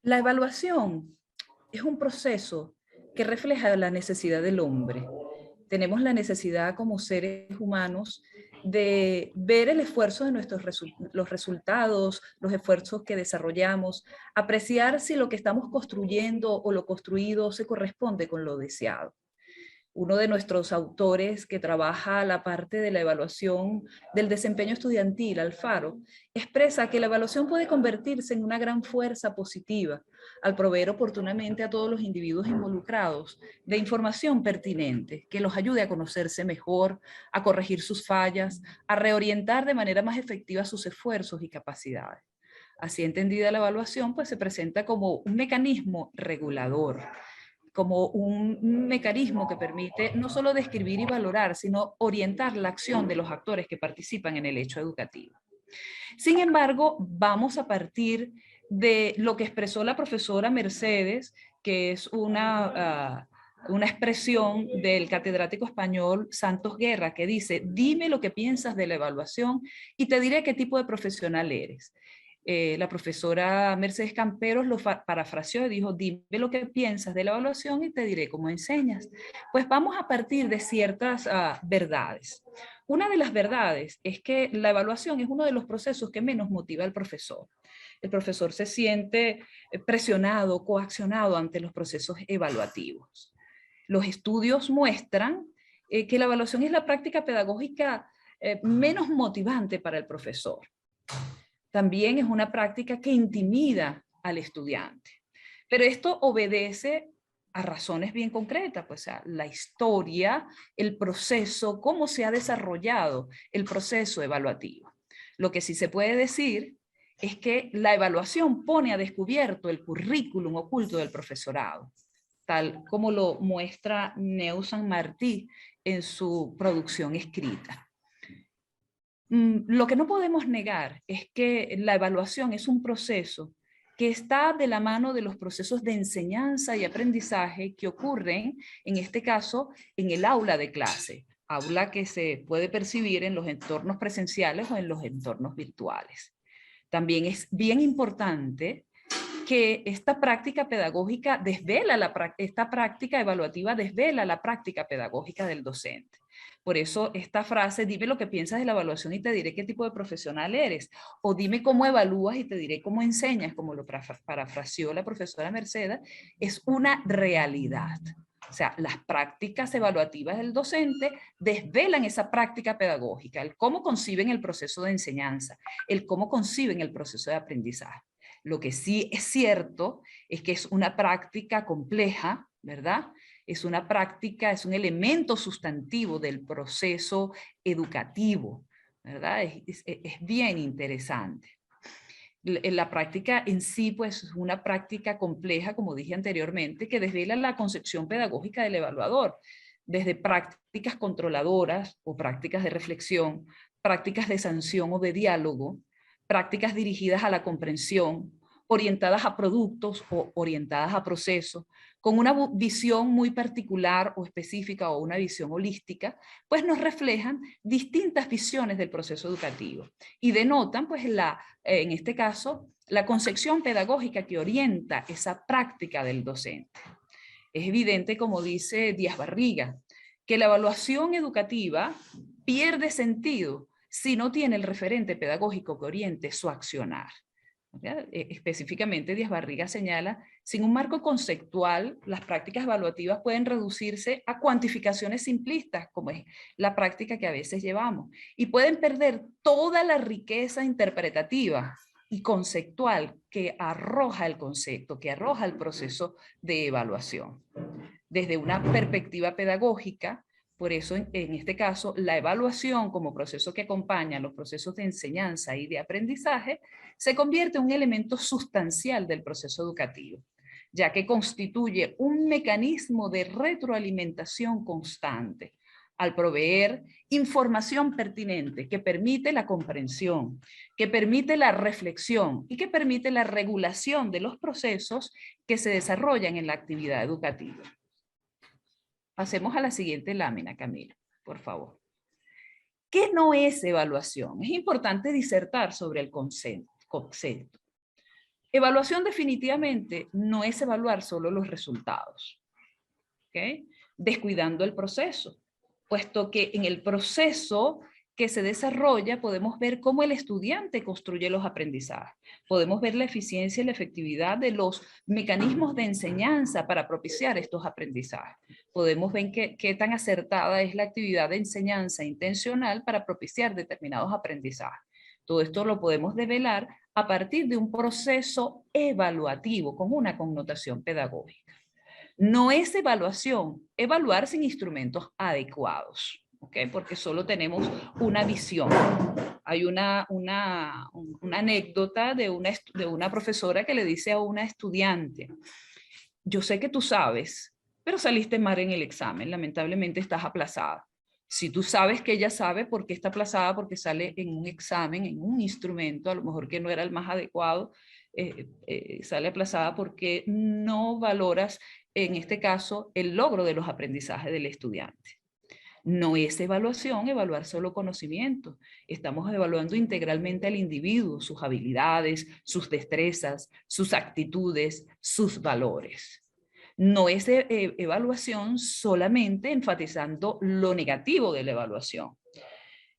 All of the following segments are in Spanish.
La evaluación es un proceso que refleja la necesidad del hombre. Tenemos la necesidad como seres humanos de ver el esfuerzo de los resultados, los esfuerzos que desarrollamos, apreciar si lo que estamos construyendo o lo construido se corresponde con lo deseado. Uno de nuestros autores que trabaja la parte de la evaluación del desempeño estudiantil, Alfaro, expresa que la evaluación puede convertirse en una gran fuerza positiva al proveer oportunamente a todos los individuos involucrados de información pertinente que los ayude a conocerse mejor, a corregir sus fallas, a reorientar de manera más efectiva sus esfuerzos y capacidades. Así entendida la evaluación, pues se presenta como un mecanismo regulador, como un mecanismo que permite no solo describir y valorar, sino orientar la acción de los actores que participan en el hecho educativo. Sin embargo, vamos a partir de lo que expresó la profesora Mercedes, que es una expresión del catedrático español Santos Guerra, que dice: dime lo que piensas de la evaluación y te diré qué tipo de profesional eres. La profesora Mercedes Camperos lo parafraseó y dijo: dime lo que piensas de la evaluación y te diré cómo enseñas. Pues vamos a partir de ciertas verdades. Una de las verdades es que la evaluación es uno de los procesos que menos motiva al profesor. El profesor se siente presionado, coaccionado ante los procesos evaluativos. Los estudios muestran que la evaluación es la práctica pedagógica menos motivante para el profesor. También es una práctica que intimida al estudiante. Pero esto obedece a razones bien concretas, pues la historia, el proceso, cómo se ha desarrollado el proceso evaluativo. Lo que sí se puede decir es que la evaluación pone a descubierto el currículum oculto del profesorado, tal como lo muestra Neusan Martí en su producción escrita. Lo que no podemos negar es que la evaluación es un proceso que está de la mano de los procesos de enseñanza y aprendizaje que ocurren, en este caso, en el aula de clase, aula que se puede percibir en los entornos presenciales o en los entornos virtuales. También es bien importante que esta práctica pedagógica esta práctica evaluativa desvela la práctica pedagógica del docente. Por eso esta frase: dime lo que piensas de la evaluación y te diré qué tipo de profesional eres, o dime cómo evalúas y te diré cómo enseñas, como lo parafraseó la profesora Mercedes, es una realidad. O sea, las prácticas evaluativas del docente desvelan esa práctica pedagógica, el cómo conciben el proceso de enseñanza, el cómo conciben el proceso de aprendizaje. Lo que sí es cierto es que es una práctica compleja, ¿verdad? Es una práctica, es un elemento sustantivo del proceso educativo, ¿verdad? Es bien interesante. La práctica en sí, pues, es una práctica compleja, como dije anteriormente, que desvela la concepción pedagógica del evaluador, desde prácticas controladoras o prácticas de reflexión, prácticas de sanción o de diálogo, prácticas dirigidas a la comprensión, orientadas a productos o orientadas a procesos, con una visión muy particular o específica o una visión holística, pues nos reflejan distintas visiones del proceso educativo y denotan, pues, en este caso, la concepción pedagógica que orienta esa práctica del docente. Es evidente, como dice Díaz Barriga, que la evaluación educativa pierde sentido si no tiene el referente pedagógico que oriente su accionar. Específicamente, Díaz Barriga señala: sin un marco conceptual, las prácticas evaluativas pueden reducirse a cuantificaciones simplistas, como es la práctica que a veces llevamos, y pueden perder toda la riqueza interpretativa y conceptual que arroja el concepto, que arroja el proceso de evaluación. Desde una perspectiva pedagógica, por eso, en este caso, la evaluación como proceso que acompaña los procesos de enseñanza y de aprendizaje se convierte en un elemento sustancial del proceso educativo, ya que constituye un mecanismo de retroalimentación constante al proveer información pertinente que permite la comprensión, que permite la reflexión y que permite la regulación de los procesos que se desarrollan en la actividad educativa. Pasemos a la siguiente lámina, Camilo, por favor. ¿Qué no es evaluación? Es importante disertar sobre el concepto. Evaluación definitivamente no es evaluar solo los resultados, ¿ok? Descuidando el proceso, puesto que en el proceso que se desarrolla podemos ver cómo el estudiante construye los aprendizajes. Podemos ver la eficiencia y la efectividad de los mecanismos de enseñanza para propiciar estos aprendizajes. Podemos ver qué tan acertada es la actividad de enseñanza intencional para propiciar determinados aprendizajes. Todo esto lo podemos develar a partir de un proceso evaluativo con una connotación pedagógica. No es evaluación, evaluar sin instrumentos adecuados, ¿ok? Porque solo tenemos una visión. Hay una anécdota de una profesora que le dice a una estudiante, yo sé que tú sabes, pero saliste mal en el examen, lamentablemente estás aplazada. Si tú sabes que ella sabe por qué está aplazada, porque sale en un examen, en un instrumento, a lo mejor que no era el más adecuado, sale aplazada porque no valoras, en este caso, el logro de los aprendizajes del estudiante. No es evaluación, evaluar solo conocimiento. Estamos evaluando integralmente al individuo, sus habilidades, sus destrezas, sus actitudes, sus valores. No es evaluación solamente enfatizando lo negativo de la evaluación.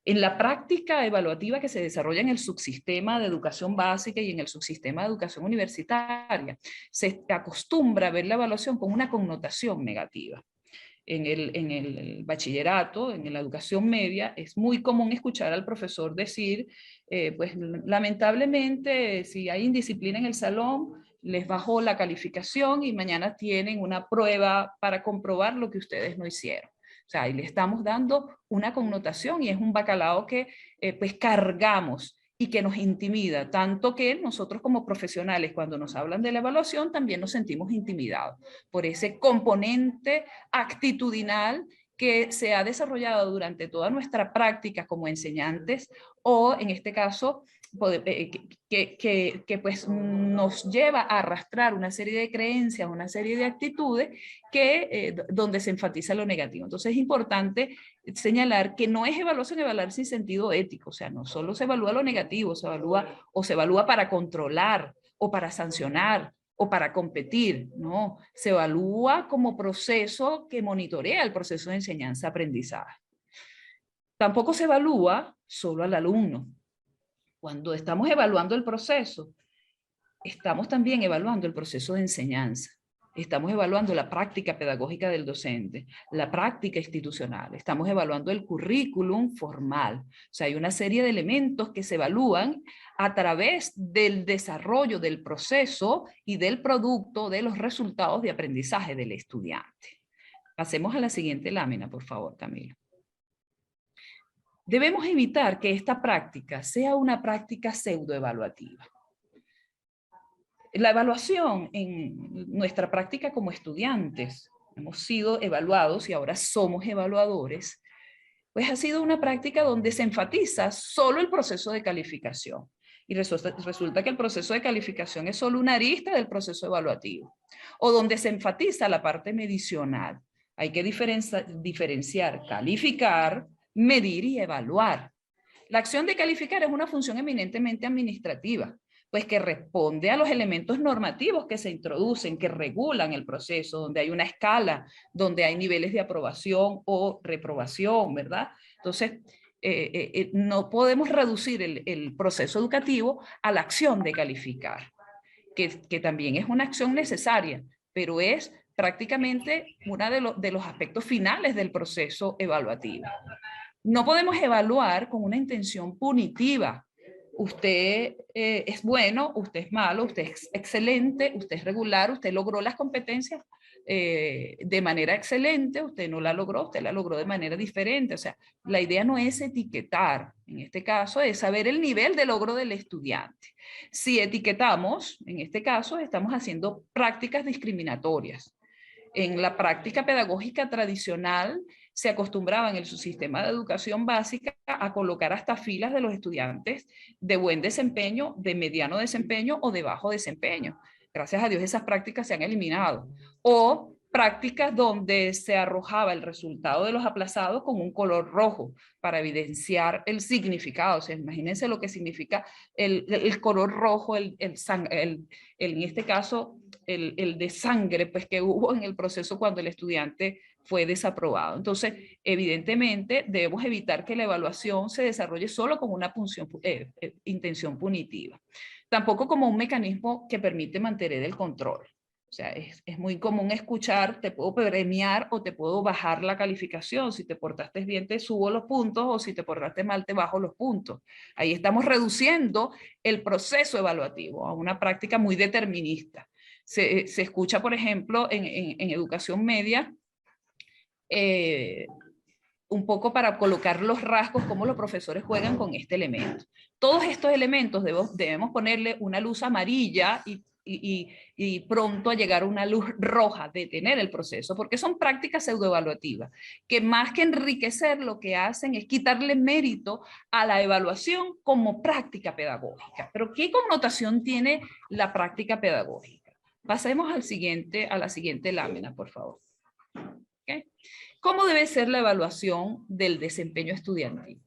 En la práctica evaluativa que se desarrolla en el subsistema de educación básica y en el subsistema de educación universitaria, se acostumbra a ver la evaluación con una connotación negativa. En el bachillerato, en la educación media, es muy común escuchar al profesor decir, pues lamentablemente, si hay indisciplina en el salón, les bajó la calificación y mañana tienen una prueba para comprobar lo que ustedes no hicieron. O sea, y le estamos dando una connotación y es un bacalao que pues cargamos y que nos intimida, tanto que nosotros como profesionales, cuando nos hablan de la evaluación, también nos sentimos intimidados por ese componente actitudinal que se ha desarrollado durante toda nuestra práctica como enseñantes o en este caso que pues nos lleva a arrastrar una serie de creencias, una serie de actitudes donde se enfatiza lo negativo. Entonces es importante señalar que no es evaluación, evaluar sin sentido ético, o sea, no solo se evalúa lo negativo, se evalúa para controlar o para sancionar o para competir, no, se evalúa como proceso que monitorea el proceso de enseñanza-aprendizaje. Tampoco se evalúa solo al alumno. Cuando estamos evaluando el proceso, estamos también evaluando el proceso de enseñanza. Estamos evaluando la práctica pedagógica del docente, la práctica institucional, estamos evaluando el currículum formal. O sea, hay una serie de elementos que se evalúan a través del desarrollo del proceso y del producto de los resultados de aprendizaje del estudiante. Pasemos a la siguiente lámina, por favor, Camilo. Debemos evitar que esta práctica sea una práctica pseudoevaluativa. La evaluación en nuestra práctica como estudiantes, hemos sido evaluados y ahora somos evaluadores, pues ha sido una práctica donde se enfatiza solo el proceso de calificación. Y resulta que el proceso de calificación es solo una arista del proceso evaluativo. O donde se enfatiza la parte medicional. Hay que diferenciar calificar, medir y evaluar. La acción de calificar es una función eminentemente administrativa, pues que responde a los elementos normativos que se introducen, que regulan el proceso, donde hay una escala, donde hay niveles de aprobación o reprobación, ¿verdad? Entonces, no podemos reducir el proceso educativo a la acción de calificar, que también es una acción necesaria, pero es prácticamente uno de los aspectos finales del proceso evaluativo. No podemos evaluar con una intención punitiva. Usted es bueno, usted es malo, usted es excelente, usted es regular, usted logró las competencias de manera excelente, usted no la logró, usted la logró de manera diferente. O sea, la idea no es etiquetar, en este caso es saber el nivel de logro del estudiante. Si etiquetamos, en este caso, estamos haciendo prácticas discriminatorias. En la práctica pedagógica tradicional se acostumbraba en el subsistema de educación básica a colocar hasta filas de los estudiantes de buen desempeño, de mediano desempeño o de bajo desempeño. Gracias a Dios esas prácticas se han eliminado. O prácticas donde se arrojaba el resultado de los aplazados con un color rojo para evidenciar el significado. O sea, imagínense lo que significa el color rojo, en este caso, el de sangre pues, que hubo en el proceso cuando el estudiante fue desaprobado. Entonces, evidentemente, debemos evitar que la evaluación se desarrolle solo como una intención punitiva. Tampoco como un mecanismo que permite mantener el control. O sea, es muy común escuchar, te puedo premiar o te puedo bajar la calificación. Si te portaste bien, te subo los puntos, o si te portaste mal, te bajo los puntos. Ahí estamos reduciendo el proceso evaluativo a una práctica muy determinista. Se escucha, por ejemplo, en educación media, un poco para colocar los rasgos, cómo los profesores juegan con este elemento. Todos estos elementos debemos ponerle una luz amarilla y pronto a llegar a una luz roja, detener el proceso, porque son prácticas pseudoevaluativas, que más que enriquecer, lo que hacen es quitarle mérito a la evaluación como práctica pedagógica. Pero ¿qué connotación tiene la práctica pedagógica? Pasemos a la siguiente lámina, por favor. ¿Okay? ¿Cómo debe ser la evaluación del desempeño estudiantil?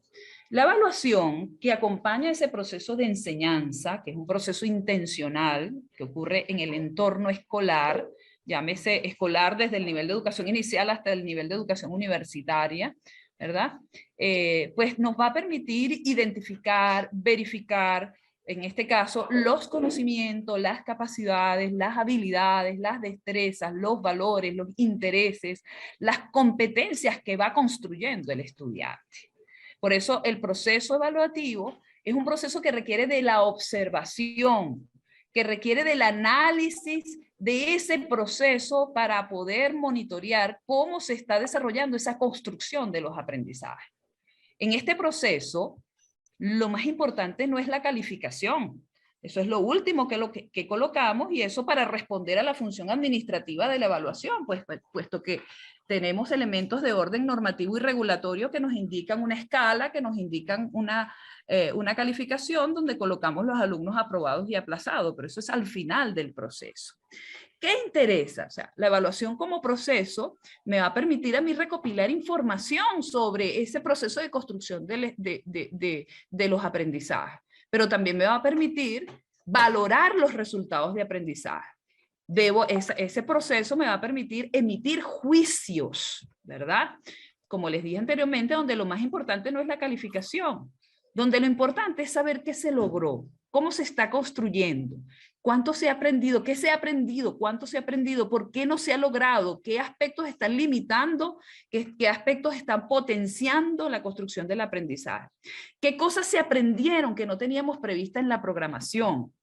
La evaluación que acompaña ese proceso de enseñanza, que es un proceso intencional que ocurre en el entorno escolar, llámese escolar desde el nivel de educación inicial hasta el nivel de educación universitaria, ¿verdad? Pues nos va a permitir identificar, verificar, en este caso, los conocimientos, las capacidades, las habilidades, las destrezas, los valores, los intereses, las competencias que va construyendo el estudiante. Por eso el proceso evaluativo es un proceso que requiere de la observación, que requiere del análisis de ese proceso para poder monitorear cómo se está desarrollando esa construcción de los aprendizajes. En este proceso, lo más importante no es la calificación. Eso es lo último que colocamos, y eso para responder a la función administrativa de la evaluación, puesto que tenemos elementos de orden normativo y regulatorio que nos indican una escala, que nos indican una calificación donde colocamos los alumnos aprobados y aplazados, pero eso es al final del proceso. ¿Qué interesa? O sea, la evaluación como proceso me va a permitir a mí recopilar información sobre ese proceso de construcción de los aprendizajes, pero también me va a permitir valorar los resultados de aprendizaje. Ese proceso me va a permitir emitir juicios, ¿verdad? Como les dije anteriormente, donde lo más importante no es la calificación, donde lo importante es saber qué se logró, cómo se está construyendo, cuánto se ha aprendido, qué se ha aprendido, cuánto se ha aprendido, por qué no se ha logrado, qué aspectos están limitando, qué aspectos están potenciando la construcción del aprendizaje, qué cosas se aprendieron que no teníamos prevista en la programación,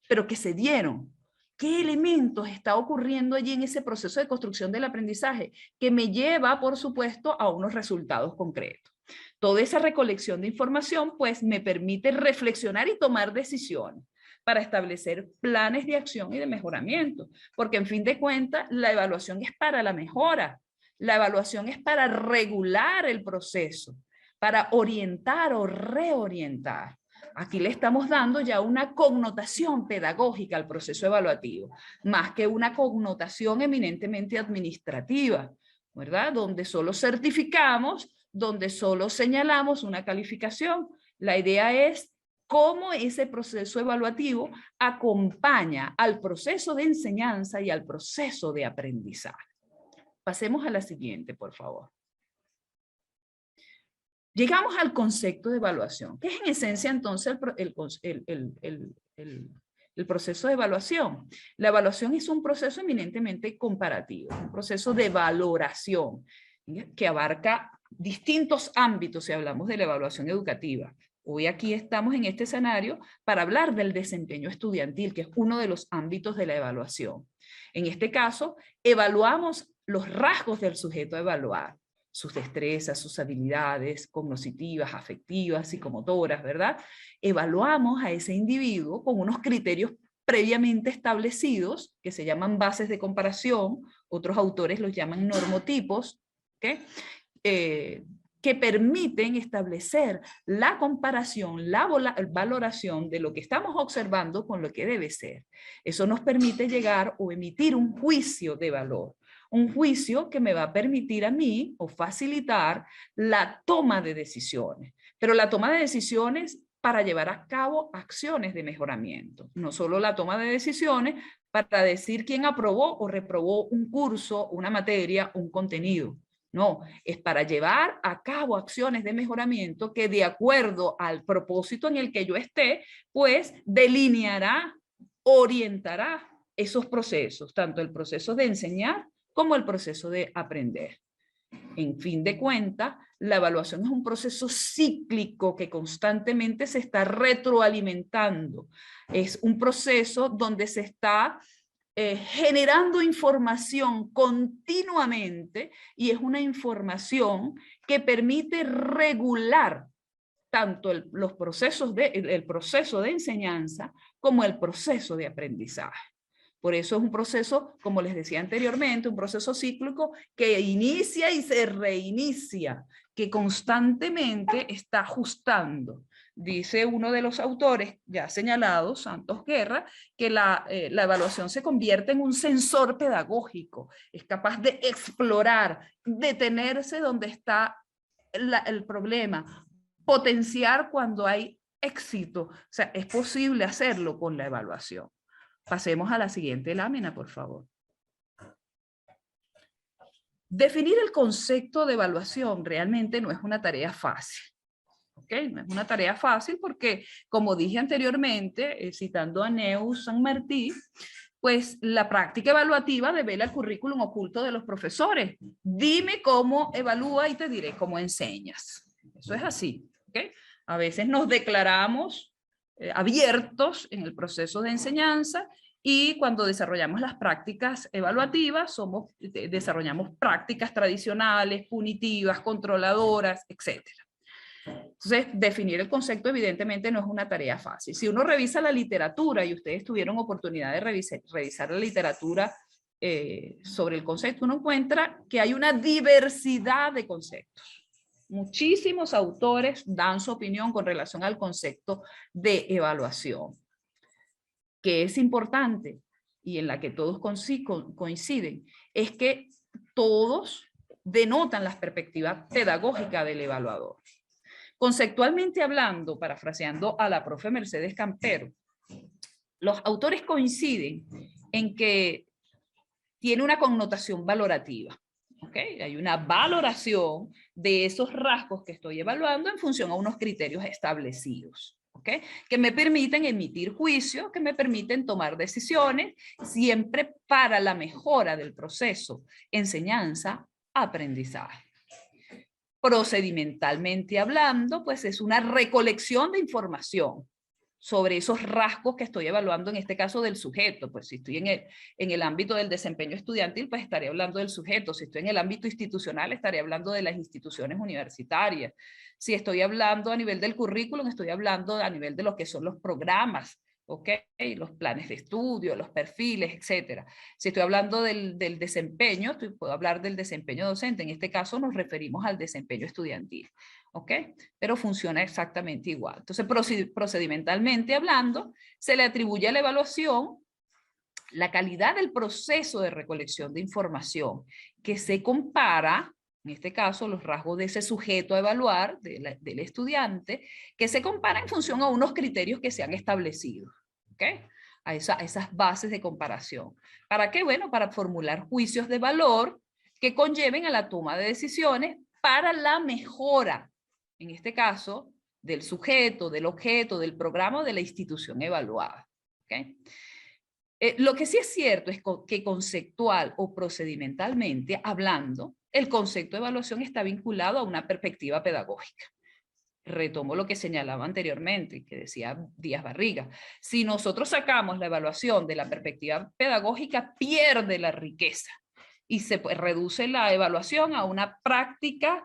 pero que se dieron. ¿Qué elementos está ocurriendo allí en ese proceso de construcción del aprendizaje que me lleva, por supuesto, a unos resultados concretos? Toda esa recolección de información pues me permite reflexionar y tomar decisiones para establecer planes de acción y de mejoramiento, porque en fin de cuentas la evaluación es para la mejora, la evaluación es para regular el proceso, para orientar o reorientar. Aquí le estamos dando ya una connotación pedagógica al proceso evaluativo, más que una connotación eminentemente administrativa, ¿verdad? Donde solo certificamos, donde solo señalamos una calificación. La idea es cómo ese proceso evaluativo acompaña al proceso de enseñanza y al proceso de aprendizaje. Pasemos a la siguiente, por favor. Llegamos al concepto de evaluación, que es en esencia entonces el proceso de evaluación. La evaluación es un proceso eminentemente comparativo, un proceso de valoración que abarca distintos ámbitos si hablamos de la evaluación educativa. Hoy aquí estamos en este escenario para hablar del desempeño estudiantil, que es uno de los ámbitos de la evaluación. En este caso, evaluamos los rasgos del sujeto a evaluar, sus destrezas, sus habilidades cognitivas, afectivas, psicomotoras, ¿verdad? Evaluamos a ese individuo con unos criterios previamente establecidos, que se llaman bases de comparación, otros autores los llaman normotipos, ¿okay? Que permiten establecer la comparación, la valoración de lo que estamos observando con lo que debe ser. Eso nos permite llegar o emitir un juicio de valor, un juicio que me va a permitir a mí o facilitar la toma de decisiones, pero la toma de decisiones para llevar a cabo acciones de mejoramiento, no solo la toma de decisiones para decir quién aprobó o reprobó un curso, una materia, un contenido. No, es para llevar a cabo acciones de mejoramiento que de acuerdo al propósito en el que yo esté, pues delineará, orientará esos procesos, tanto el proceso de enseñar como el proceso de aprender. En fin de cuentas, la evaluación es un proceso cíclico que constantemente se está retroalimentando. Es un proceso donde se está generando información continuamente y es una información que permite regular tanto los procesos el proceso de enseñanza como el proceso de aprendizaje. Por eso es un proceso, como les decía anteriormente, un proceso cíclico que inicia y se reinicia, que constantemente está ajustando. Dice uno de los autores ya señalados, Santos Guerra, que la evaluación se convierte en un sensor pedagógico, es capaz de explorar, detenerse donde está el problema, potenciar cuando hay éxito. O sea, es posible hacerlo con la evaluación. Pasemos a la siguiente lámina, por favor. Definir el concepto de evaluación realmente no es una tarea fácil. ¿Okay? No es una tarea fácil porque, como dije anteriormente, citando a Neus San Martí, pues la práctica evaluativa devela el currículum oculto de los profesores. Dime cómo evalúa y te diré cómo enseñas. Eso es así. ¿Okay? A veces nos declaramos abiertos en el proceso de enseñanza y cuando desarrollamos las prácticas evaluativas desarrollamos prácticas tradicionales, punitivas, controladoras, etc. Entonces, definir el concepto evidentemente no es una tarea fácil. Si uno revisa la literatura, y ustedes tuvieron oportunidad de revisar la literatura sobre el concepto, uno encuentra que hay una diversidad de conceptos. Muchísimos autores dan su opinión con relación al concepto de evaluación, que es importante y en la que todos coinciden, es que todos denotan la perspectiva pedagógica del evaluador. Conceptualmente hablando, parafraseando a la profe Mercedes Campero, los autores coinciden en que tiene una connotación valorativa. ¿Okay? Hay una valoración de esos rasgos que estoy evaluando en función a unos criterios establecidos, ¿okay? Que me permiten emitir juicios, que me permiten tomar decisiones, siempre para la mejora del proceso enseñanza-aprendizaje. Procedimentalmente hablando, pues es una recolección de información sobre esos rasgos que estoy evaluando, en este caso del sujeto. Pues si estoy en el ámbito del desempeño estudiantil, pues estaré hablando del sujeto. Si estoy en el ámbito institucional, estaré hablando de las instituciones universitarias. Si estoy hablando a nivel del currículum, estoy hablando a nivel de lo que son los programas, ¿okay? Los planes de estudio, los perfiles, etcétera. Si estoy hablando del desempeño, puedo hablar del desempeño docente. En este caso nos referimos al desempeño estudiantil. ¿Ok? Pero funciona exactamente igual. Entonces, procedimentalmente hablando, se le atribuye a la evaluación la calidad del proceso de recolección de información que se compara, en este caso, los rasgos de ese sujeto a evaluar, del estudiante, que se compara en función a unos criterios que se han establecido. ¿Ok? A esas bases de comparación. ¿Para qué? Bueno, para formular juicios de valor que conlleven a la toma de decisiones para la mejora, en este caso, del sujeto, del objeto, del programa o de la institución evaluada. ¿Okay? Lo que sí es cierto es que conceptual o procedimentalmente hablando, el concepto de evaluación está vinculado a una perspectiva pedagógica. Retomo lo que señalaba anteriormente, que decía Díaz Barriga. Si nosotros sacamos la evaluación de la perspectiva pedagógica, pierde la riqueza y se reduce la evaluación a una práctica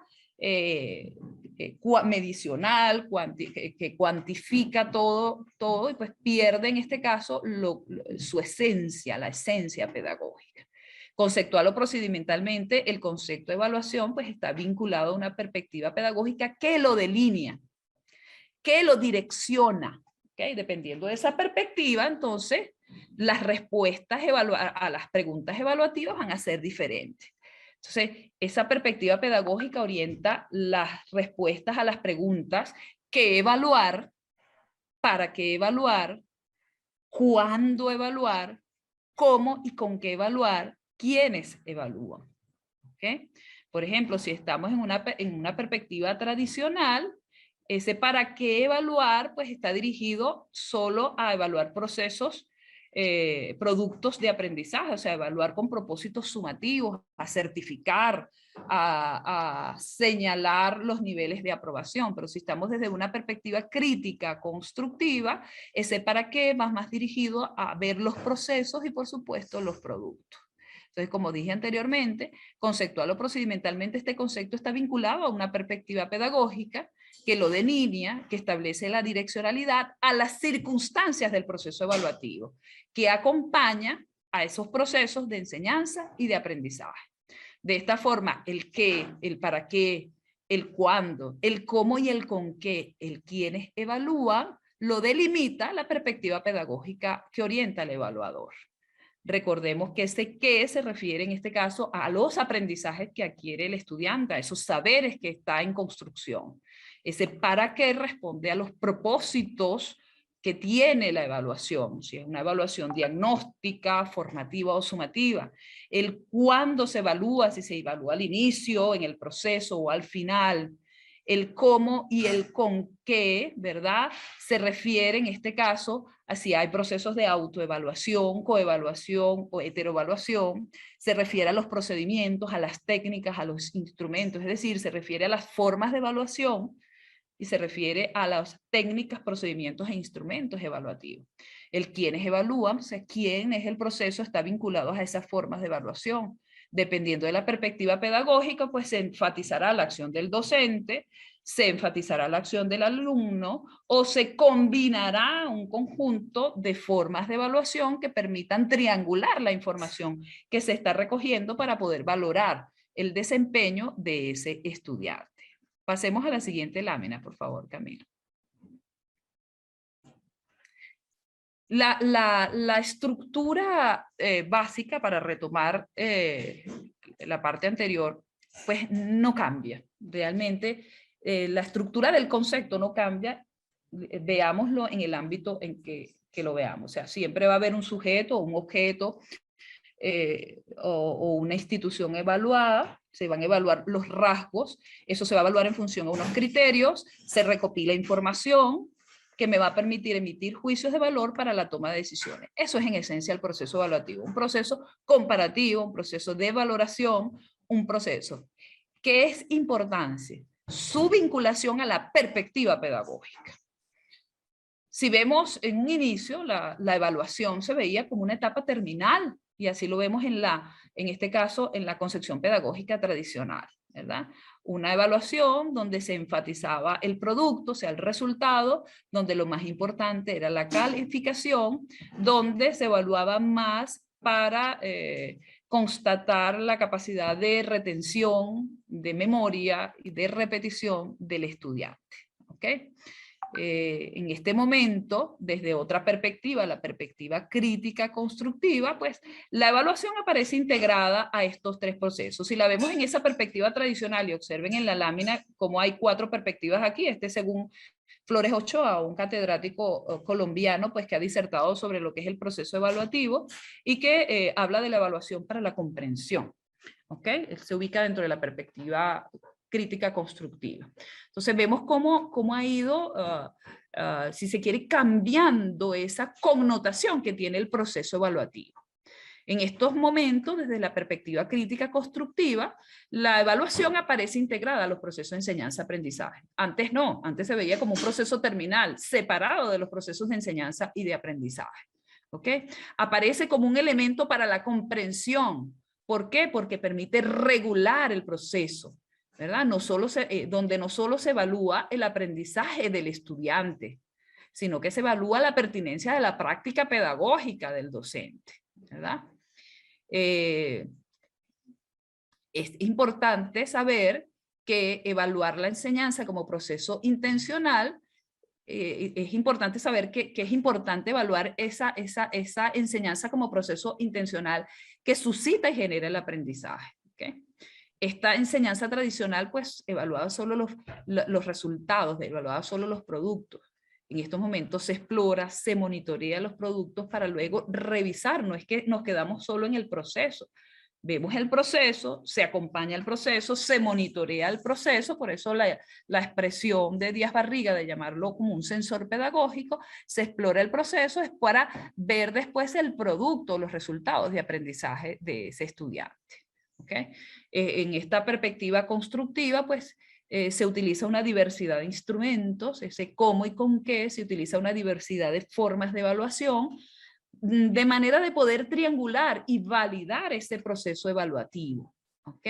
medicional, que cuantifica todo y pues pierde en este caso su esencia, la esencia pedagógica. Conceptual o procedimentalmente, el concepto de evaluación pues está vinculado a una perspectiva pedagógica que lo delinea, que lo direcciona, ¿Okay? Dependiendo de esa perspectiva, entonces, las respuestas a las preguntas evaluativas van a ser diferentes. Entonces, esa perspectiva pedagógica orienta las respuestas a las preguntas: ¿qué evaluar? ¿Para qué evaluar? ¿Cuándo evaluar? ¿Cómo y con qué evaluar? ¿Quiénes evalúan? ¿Okay? Por ejemplo, si estamos en una perspectiva tradicional, ese para qué evaluar pues está dirigido solo a evaluar procesos, productos de aprendizaje, o sea, evaluar con propósitos sumativos, a certificar, a señalar los niveles de aprobación. Pero si estamos desde una perspectiva crítica, constructiva, ese para qué va más dirigido a ver los procesos y, por supuesto, los productos. Entonces, como dije anteriormente, conceptual o procedimentalmente, este concepto está vinculado a una perspectiva pedagógica que lo delinea, que establece la direccionalidad a las circunstancias del proceso evaluativo, que acompaña a esos procesos de enseñanza y de aprendizaje. De esta forma, el qué, el para qué, el cuándo, el cómo y el con qué, el quiénes evalúan, lo delimita la perspectiva pedagógica que orienta al evaluador. Recordemos que ese qué se refiere en este caso a los aprendizajes que adquiere el estudiante, a esos saberes que está en construcción. Ese para qué responde a los propósitos que tiene la evaluación, si es una evaluación diagnóstica, formativa o sumativa. El cuándo se evalúa, si se evalúa al inicio, en el proceso o al final. El cómo y el con qué, ¿verdad? Se refiere en este caso a si hay procesos de autoevaluación, coevaluación o heteroevaluación. Se refiere a los procedimientos, a las técnicas, a los instrumentos, es decir, se refiere a las formas de evaluación y se refiere a las técnicas, procedimientos e instrumentos evaluativos. El quiénes evalúan, o sea, quién es el proceso, está vinculado a esas formas de evaluación. Dependiendo de la perspectiva pedagógica, pues se enfatizará la acción del docente, se enfatizará la acción del alumno o se combinará un conjunto de formas de evaluación que permitan triangular la información que se está recogiendo para poder valorar el desempeño de ese estudiante. Pasemos a la siguiente lámina, por favor, Camilo. La estructura básica, para retomar la parte anterior, pues no cambia. Realmente la estructura del concepto no cambia, veámoslo en el ámbito en que lo veamos. O sea, siempre va a haber un sujeto, un objeto o una institución evaluada, se van a evaluar los rasgos, eso se va a evaluar en función a unos criterios, se recopila información que me va a permitir emitir juicios de valor para la toma de decisiones. Eso es en esencia el proceso evaluativo, un proceso comparativo, un proceso de valoración, un proceso que es importante, su vinculación a la perspectiva pedagógica. Si vemos en un inicio, la evaluación se veía como una etapa terminal, y así lo vemos en este caso, en la concepción pedagógica tradicional, ¿verdad? Una evaluación donde se enfatizaba el producto, o sea, el resultado, donde lo más importante era la calificación, donde se evaluaba más para constatar la capacidad de retención, de memoria y de repetición del estudiante, ¿ok? En este momento, desde otra perspectiva, la perspectiva crítica constructiva, pues la evaluación aparece integrada a estos tres procesos. Si la vemos en esa perspectiva tradicional, y observen en la lámina cómo hay 4 perspectivas aquí, según Flores Ochoa, un catedrático colombiano, pues que ha disertado sobre lo que es el proceso evaluativo y que habla de la evaluación para la comprensión. ¿Ok? Se ubica dentro de la perspectiva crítica constructiva. Entonces vemos cómo ha ido, si se quiere, cambiando esa connotación que tiene el proceso evaluativo. En estos momentos, desde la perspectiva crítica constructiva, la evaluación aparece integrada a los procesos de enseñanza-aprendizaje. Antes no, antes se veía como un proceso terminal, separado de los procesos de enseñanza y de aprendizaje. ¿Ok? Aparece como un elemento para la comprensión. ¿Por qué? Porque permite regular el proceso, ¿verdad? Donde no solo se evalúa el aprendizaje del estudiante, sino que se evalúa la pertinencia de la práctica pedagógica del docente, ¿verdad? Es importante saber que evaluar la enseñanza como proceso intencional es importante saber que es importante evaluar esa enseñanza como proceso intencional que suscita y genera el aprendizaje. ¿Okay? Esta enseñanza tradicional, pues, evaluaba solo los resultados, evaluaba solo los productos. En estos momentos se explora, se monitorea los productos para luego revisar, no es que nos quedamos solo en el proceso. Vemos el proceso, se acompaña el proceso, se monitorea el proceso, por eso la expresión de Díaz Barriga de llamarlo como un sensor pedagógico, se explora el proceso, es para ver después el producto, los resultados de aprendizaje de ese estudiante. ¿Okay? En esta perspectiva constructiva, pues, se utiliza una diversidad de instrumentos, ese cómo y con qué, se utiliza una diversidad de formas de evaluación, de manera de poder triangular y validar ese proceso evaluativo, ¿ok?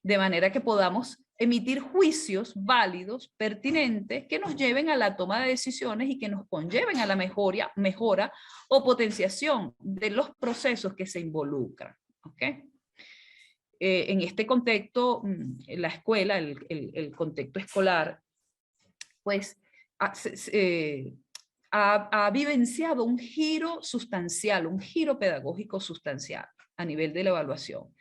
De manera que podamos emitir juicios válidos, pertinentes, que nos lleven a la toma de decisiones y que nos conlleven a la mejora o potenciación de los procesos que se involucran, ¿ok? En este contexto, la escuela, el contexto escolar, pues ha vivenciado un giro sustancial, un giro pedagógico sustancial a nivel de la evaluación.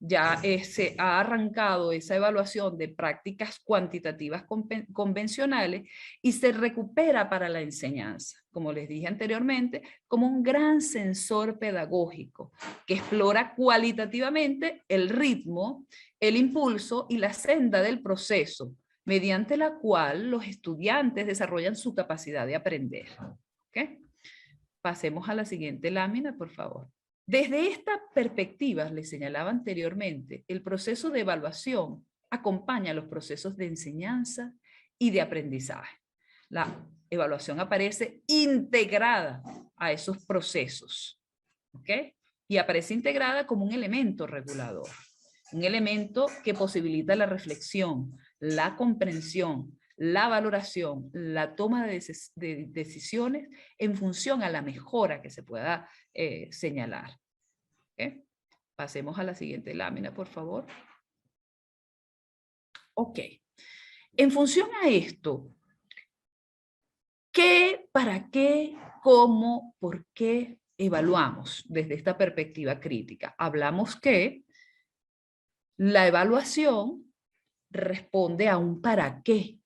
Ya se ha arrancado esa evaluación de prácticas cuantitativas convencionales y se recupera para la enseñanza, como les dije anteriormente, como un gran sensor pedagógico que explora cualitativamente el ritmo, el impulso y la senda del proceso, mediante la cual los estudiantes desarrollan su capacidad de aprender. ¿Okay? Pasemos a la siguiente lámina, por favor. Desde esta perspectiva, les señalaba anteriormente, el proceso de evaluación acompaña los procesos de enseñanza y de aprendizaje. La evaluación aparece integrada a esos procesos, ¿ok? Y aparece integrada como un elemento regulador, un elemento que posibilita la reflexión, la comprensión, la valoración, la toma de decisiones en función a la mejora que se pueda señalar. ¿Okay? Pasemos a la siguiente lámina, por favor. Ok. En función a esto, ¿qué, para qué, cómo, por qué evaluamos desde esta perspectiva crítica? Hablamos que la evaluación responde a un para qué.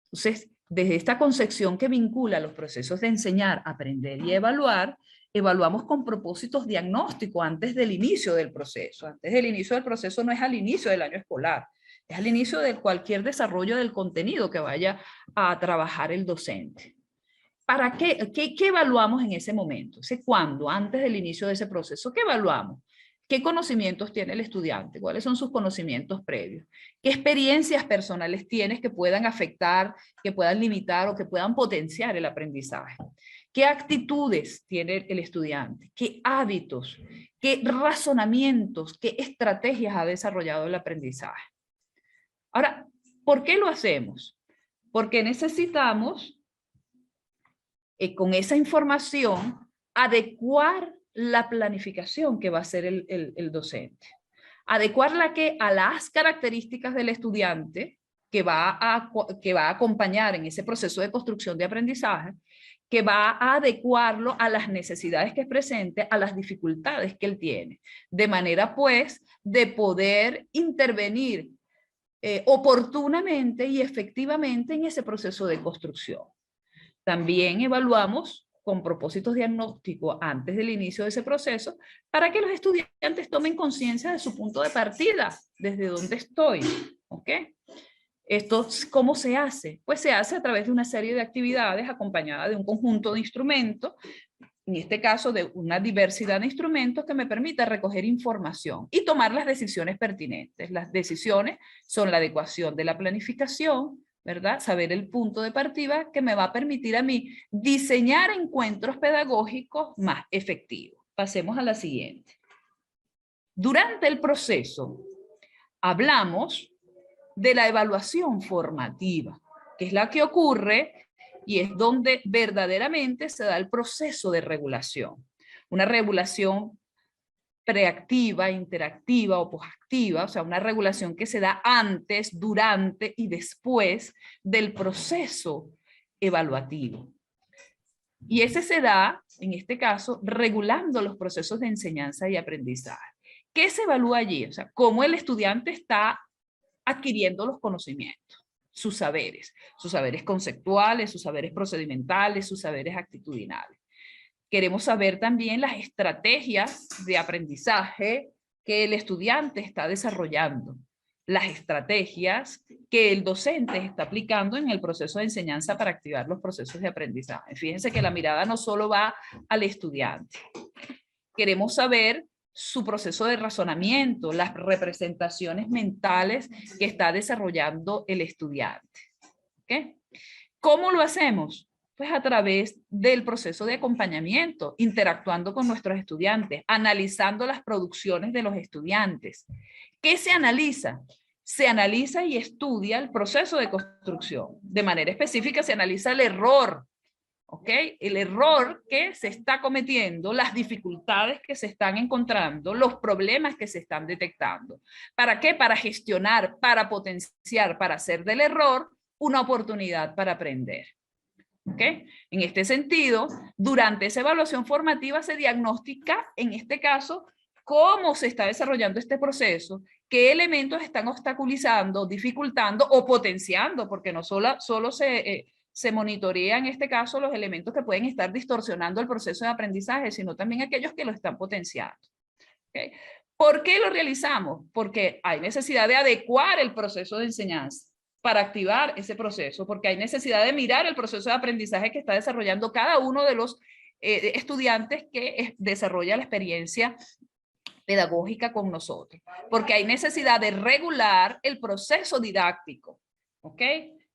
Entonces, desde esta concepción que vincula los procesos de enseñar, aprender y evaluar, evaluamos con propósitos diagnósticos antes del inicio del proceso. Antes del inicio del proceso no es al inicio del año escolar, es al inicio de cualquier desarrollo del contenido que vaya a trabajar el docente. ¿Para qué? ¿Qué evaluamos en ese momento? ¿Cuándo? Antes del inicio de ese proceso, ¿qué evaluamos? ¿Qué conocimientos tiene el estudiante? ¿Cuáles son sus conocimientos previos? ¿Qué experiencias personales tienes que puedan afectar, que puedan limitar o que puedan potenciar el aprendizaje? ¿Qué actitudes tiene el estudiante? ¿Qué hábitos? ¿Qué razonamientos? ¿Qué estrategias ha desarrollado el aprendizaje? Ahora, ¿por qué lo hacemos? Porque necesitamos, con esa información, adecuar la planificación que va a hacer el docente. Adecuarla a las características del estudiante que va a acompañar en ese proceso de construcción de aprendizaje, que va a adecuarlo a las necesidades que presente, a las dificultades que él tiene, de manera pues de poder intervenir oportunamente y efectivamente en ese proceso de construcción. También evaluamos con propósitos diagnósticos antes del inicio de ese proceso para que los estudiantes tomen conciencia de su punto de partida, desde dónde estoy, ¿ok? ¿Esto cómo se hace? Pues se hace a través de una serie de actividades acompañada de un conjunto de instrumentos, en este caso de una diversidad de instrumentos que me permita recoger información y tomar las decisiones pertinentes. Las decisiones son la adecuación de la planificación, ¿verdad? Saber el punto de partida que me va a permitir a mí diseñar encuentros pedagógicos más efectivos. Pasemos a la siguiente. Durante el proceso hablamos de la evaluación formativa, que es la que ocurre y es donde verdaderamente se da el proceso de regulación. Una regulación preactiva, interactiva o posactiva, o sea, una regulación que se da antes, durante y después del proceso evaluativo. Y ese se da, en este caso, regulando los procesos de enseñanza y aprendizaje. ¿Qué se evalúa allí? O sea, cómo el estudiante está adquiriendo los conocimientos, sus saberes conceptuales, sus saberes procedimentales, sus saberes actitudinales. Queremos saber también las estrategias de aprendizaje que el estudiante está desarrollando, las estrategias que el docente está aplicando en el proceso de enseñanza para activar los procesos de aprendizaje. Fíjense que la mirada no solo va al estudiante. Queremos saber su proceso de razonamiento, las representaciones mentales que está desarrollando el estudiante. ¿Okay? ¿Cómo lo hacemos? Pues a través del proceso de acompañamiento, interactuando con nuestros estudiantes, analizando las producciones de los estudiantes. ¿Qué se analiza? Se analiza y estudia el proceso de construcción. De manera específica se analiza el error, ¿ok? El error que se está cometiendo, las dificultades que se están encontrando, los problemas que se están detectando. ¿Para qué? Para gestionar, para potenciar, para hacer del error una oportunidad para aprender. ¿Okay? En este sentido, durante esa evaluación formativa se diagnostica, en este caso, cómo se está desarrollando este proceso, qué elementos están obstaculizando, dificultando o potenciando, porque no solo se monitorea en este caso los elementos que pueden estar distorsionando el proceso de aprendizaje, sino también aquellos que lo están potenciando. ¿Okay? ¿Por qué lo realizamos? Porque hay necesidad de adecuar el proceso de enseñanza para activar ese proceso, porque hay necesidad de mirar el proceso de aprendizaje que está desarrollando cada uno de los estudiantes que desarrolla la experiencia pedagógica con nosotros, porque hay necesidad de regular el proceso didáctico, ¿ok?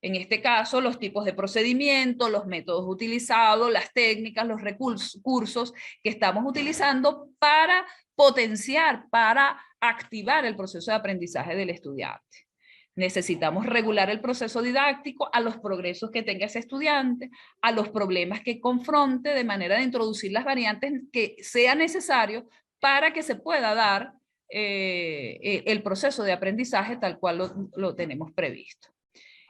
En este caso, los tipos de procedimiento, los métodos utilizados, las técnicas, los recursos que estamos utilizando para potenciar, para activar el proceso de aprendizaje del estudiante. Necesitamos regular el proceso didáctico a los progresos que tenga ese estudiante, a los problemas que confronte, de manera de introducir las variantes que sea necesario para que se pueda dar el proceso de aprendizaje tal cual lo tenemos previsto.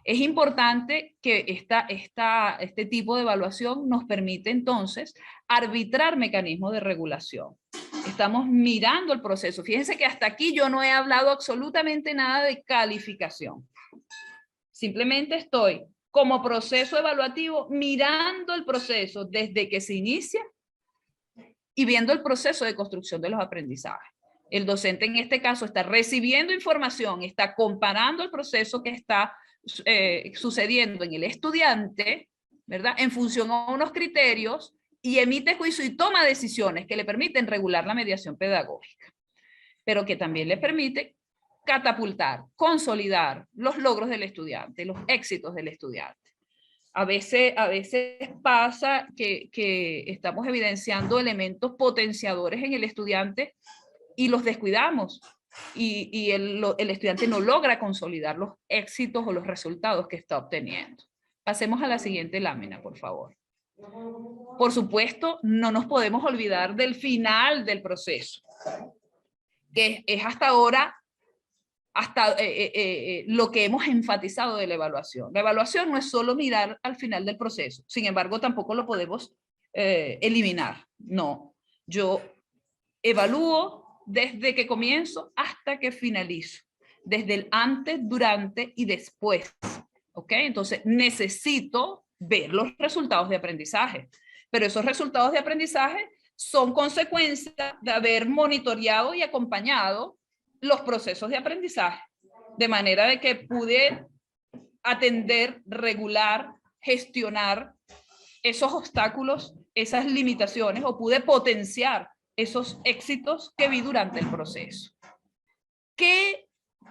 Es importante que este tipo de evaluación nos permite entonces arbitrar mecanismos de regulación. Estamos mirando el proceso. Fíjense que hasta aquí yo no he hablado absolutamente nada de calificación. Simplemente estoy como proceso evaluativo mirando el proceso desde que se inicia y viendo el proceso de construcción de los aprendizajes. El docente en este caso está recibiendo información, está comparando el proceso que está sucediendo en el estudiante, ¿verdad? En función a unos criterios, y emite juicio y toma decisiones que le permiten regular la mediación pedagógica, pero que también le permite catapultar, consolidar los logros del estudiante, los éxitos del estudiante. A veces pasa que estamos evidenciando elementos potenciadores en el estudiante y los descuidamos, y el estudiante no logra consolidar los éxitos o los resultados que está obteniendo. Pasemos a la siguiente lámina, por favor. Por supuesto, no nos podemos olvidar del final del proceso, que es hasta ahora lo que hemos enfatizado de la evaluación. La evaluación no es solo mirar al final del proceso, sin embargo, tampoco lo podemos eliminar. No, yo evalúo desde que comienzo hasta que finalizo, desde el antes, durante y después. ¿Ok? Entonces, necesito ver los resultados de aprendizaje, pero esos resultados de aprendizaje son consecuencia de haber monitoreado y acompañado los procesos de aprendizaje, de manera de que pude atender, regular, gestionar esos obstáculos, esas limitaciones, o pude potenciar esos éxitos que vi durante el proceso. ¿Qué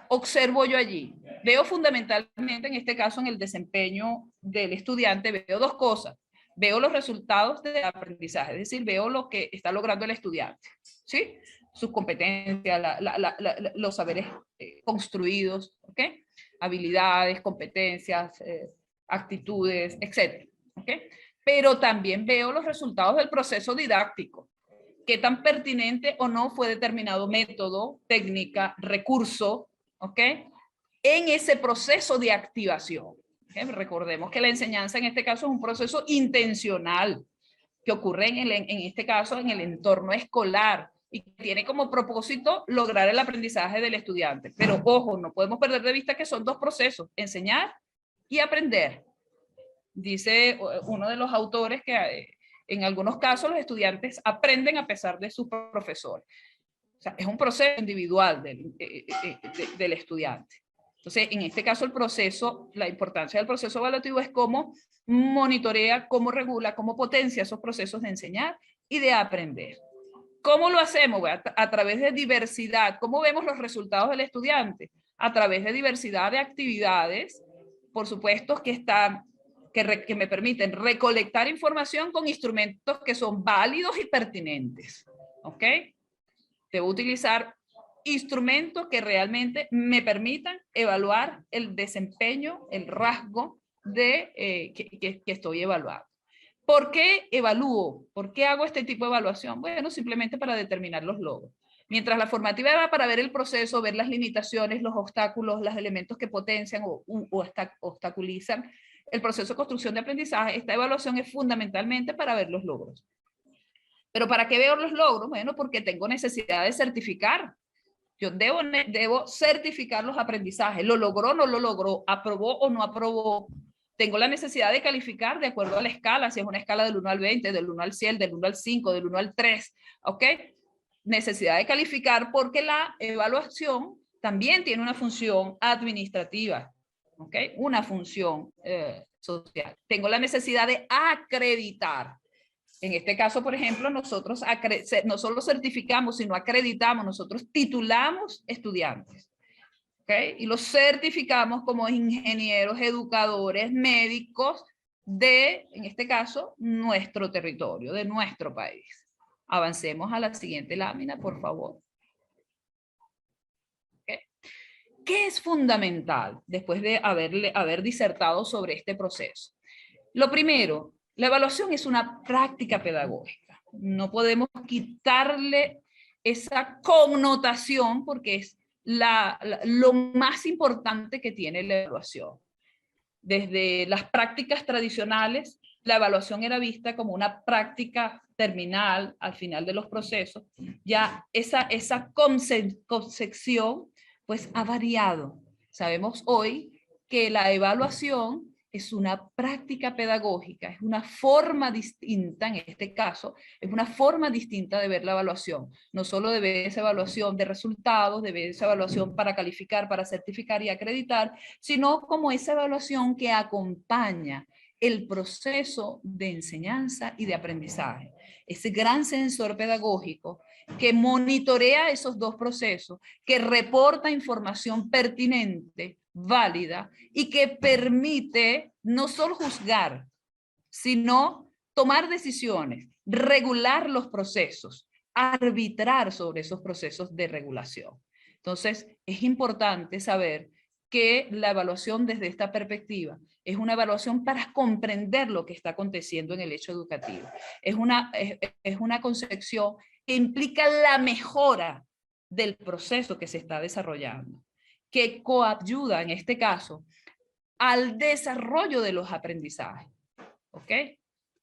observo yo allí? Veo fundamentalmente, en este caso, en el desempeño del estudiante, veo dos cosas. Veo los resultados del aprendizaje, es decir, veo lo que está logrando el estudiante, ¿sí? Sus competencias, los saberes construidos, ¿ok? Habilidades, competencias, actitudes, etc. ¿Ok? Pero también veo los resultados del proceso didáctico. Qué tan pertinente o no fue determinado método, técnica, recurso, ¿ok? En ese proceso de activación. Recordemos que la enseñanza en este caso es un proceso intencional que ocurre en este caso en el entorno escolar y que tiene como propósito lograr el aprendizaje del estudiante. Pero ojo, no podemos perder de vista que son dos procesos, enseñar y aprender. Dice uno de los autores que en algunos casos los estudiantes aprenden a pesar de sus profesores. O sea, es un proceso individual del estudiante. Entonces, en este caso, el proceso, la importancia del proceso evaluativo es cómo monitorea, cómo regula, cómo potencia esos procesos de enseñar y de aprender. ¿Cómo lo hacemos? A través de diversidad. ¿Cómo vemos los resultados del estudiante? A través de diversidad de actividades, por supuesto, que me permiten recolectar información con instrumentos que son válidos y pertinentes. ¿Ok? Debo utilizar instrumentos que realmente me permitan evaluar el desempeño, el rasgo que estoy evaluando. ¿Por qué evalúo? ¿Por qué hago este tipo de evaluación? Bueno, simplemente para determinar los logros. Mientras la formativa va para ver el proceso, ver las limitaciones, los obstáculos, los elementos que potencian o obstaculizan el proceso de construcción de aprendizaje, esta evaluación es fundamentalmente para ver los logros. ¿Pero para qué veo los logros? Bueno, porque tengo necesidad de certificar. Yo debo certificar los aprendizajes. ¿Lo logró o no lo logró? ¿Aprobó o no aprobó? Tengo la necesidad de calificar de acuerdo a la escala, si es una escala del 1 al 20, del 1 al 100, del 1 al 5, del 1 al 3, ¿ok? Necesidad de calificar porque la evaluación también tiene una función administrativa, ¿ok? Una función social. Tengo la necesidad de acreditar. En este caso, por ejemplo, nosotros no solo certificamos, sino acreditamos, nosotros titulamos estudiantes. ¿Okay? Y los certificamos como ingenieros, educadores, médicos de, en este caso, nuestro territorio, de nuestro país. Avancemos a la siguiente lámina, por favor. ¿Okay? ¿Qué es fundamental después de haber disertado sobre este proceso? Lo primero, la evaluación es una práctica pedagógica. No podemos quitarle esa connotación porque es lo más importante que tiene la evaluación. Desde las prácticas tradicionales, la evaluación era vista como una práctica terminal al final de los procesos. Ya esa concepción pues ha variado. Sabemos hoy que la evaluación es una práctica pedagógica, es una forma distinta, en este caso, es una forma distinta de ver la evaluación. No solo de ver esa evaluación de resultados, de ver esa evaluación para calificar, para certificar y acreditar, sino como esa evaluación que acompaña el proceso de enseñanza y de aprendizaje. Ese gran sensor pedagógico que monitorea esos dos procesos, que reporta información pertinente, válida y que permite no solo juzgar, sino tomar decisiones, regular los procesos, arbitrar sobre esos procesos de regulación. Entonces, es importante saber que la evaluación desde esta perspectiva es una evaluación para comprender lo que está aconteciendo en el hecho educativo. Es una concepción que implica la mejora del proceso que se está desarrollando, que coayuda en este caso al desarrollo de los aprendizajes. ¿Ok?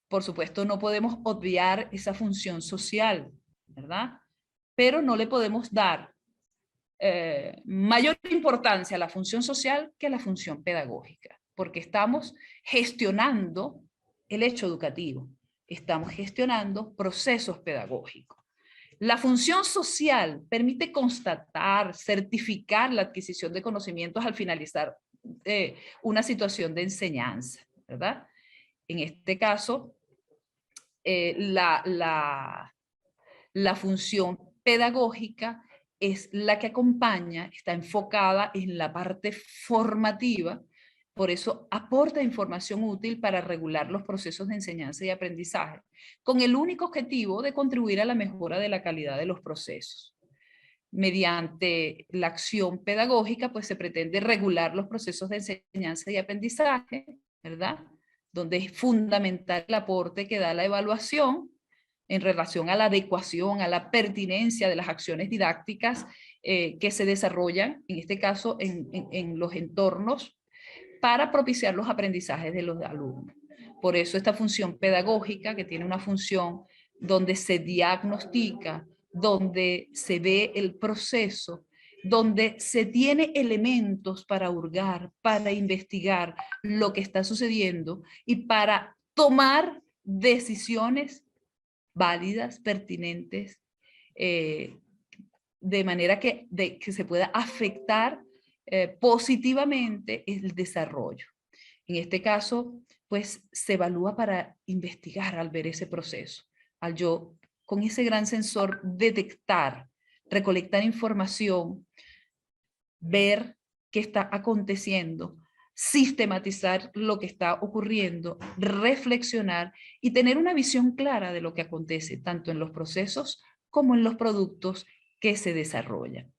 Por supuesto, no podemos obviar esa función social, ¿verdad? Pero no le podemos dar mayor importancia a la función social que a la función pedagógica, porque estamos gestionando el hecho educativo, estamos gestionando procesos pedagógicos. La función social permite constatar, certificar la adquisición de conocimientos al finalizar una situación de enseñanza, ¿verdad? En este caso, la función pedagógica es la que acompaña, está enfocada en la parte formativa, por eso aporta información útil para regular los procesos de enseñanza y aprendizaje, con el único objetivo de contribuir a la mejora de la calidad de los procesos. Mediante la acción pedagógica, pues se pretende regular los procesos de enseñanza y aprendizaje, ¿verdad? Donde es fundamental el aporte que da la evaluación en relación a la adecuación, a la pertinencia de las acciones didácticas que se desarrollan, en este caso, en los entornos para propiciar los aprendizajes de los alumnos. Por eso esta función pedagógica, que tiene una función donde se diagnostica, donde se ve el proceso, donde se tiene elementos para hurgar, para investigar lo que está sucediendo y para tomar decisiones válidas, pertinentes, de manera que se pueda afectar positivamente el desarrollo. En este caso, pues se evalúa para investigar al ver ese proceso, al yo con ese gran sensor detectar, recolectar información, ver qué está aconteciendo, sistematizar lo que está ocurriendo, reflexionar y tener una visión clara de lo que acontece, tanto en los procesos como en los productos que se desarrollan.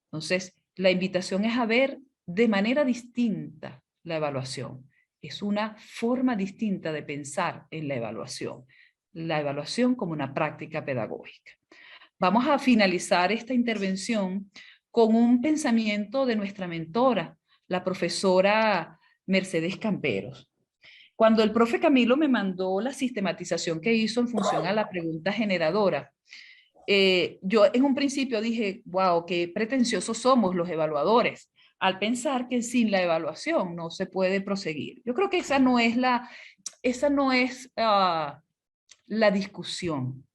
Entonces, la invitación es a ver de manera distinta la evaluación. Es una forma distinta de pensar en la evaluación como una práctica pedagógica. Vamos a finalizar esta intervención con un pensamiento de nuestra mentora, la profesora Mercedes Camperos. Cuando el profe Camilo me mandó la sistematización que hizo en función a la pregunta generadora, yo en un principio dije, wow, qué pretenciosos somos los evaluadores, al pensar que sin la evaluación no se puede proseguir. Yo creo que esa no es la discusión.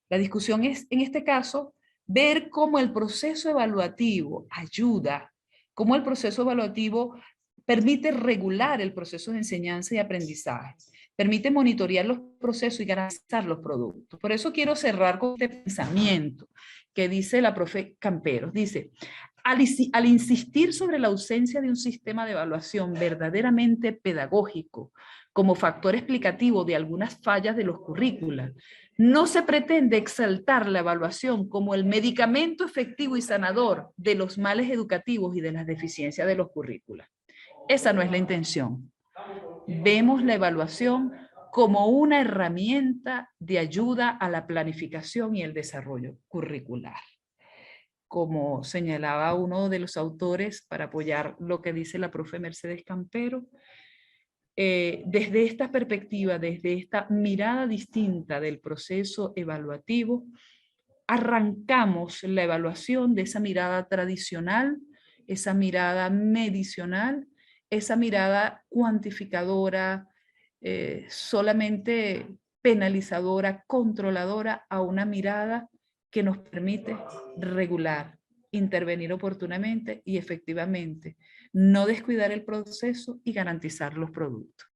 La discusión es, en este caso, ver cómo el proceso evaluativo ayuda, cómo el proceso evaluativo permite regular el proceso de enseñanza y aprendizaje, permite monitorear los procesos y garantizar los productos. Por eso quiero cerrar con este pensamiento que dice la profe Camperos. Dice, al insistir sobre la ausencia de un sistema de evaluación verdaderamente pedagógico como factor explicativo de algunas fallas de los currículos, no se pretende exaltar la evaluación como el medicamento efectivo y sanador de los males educativos y de las deficiencias de los currículos. Esa no es la intención. Vemos la evaluación como una herramienta de ayuda a la planificación y el desarrollo curricular. Como señalaba uno de los autores para apoyar lo que dice la profe Mercedes Campero, desde esta perspectiva, desde esta mirada distinta del proceso evaluativo, arrancamos la evaluación de esa mirada tradicional, esa mirada medicional, esa mirada cuantificadora, solamente penalizadora, controladora, a una mirada que nos permite regular, intervenir oportunamente y efectivamente, no descuidar el proceso y garantizar los productos.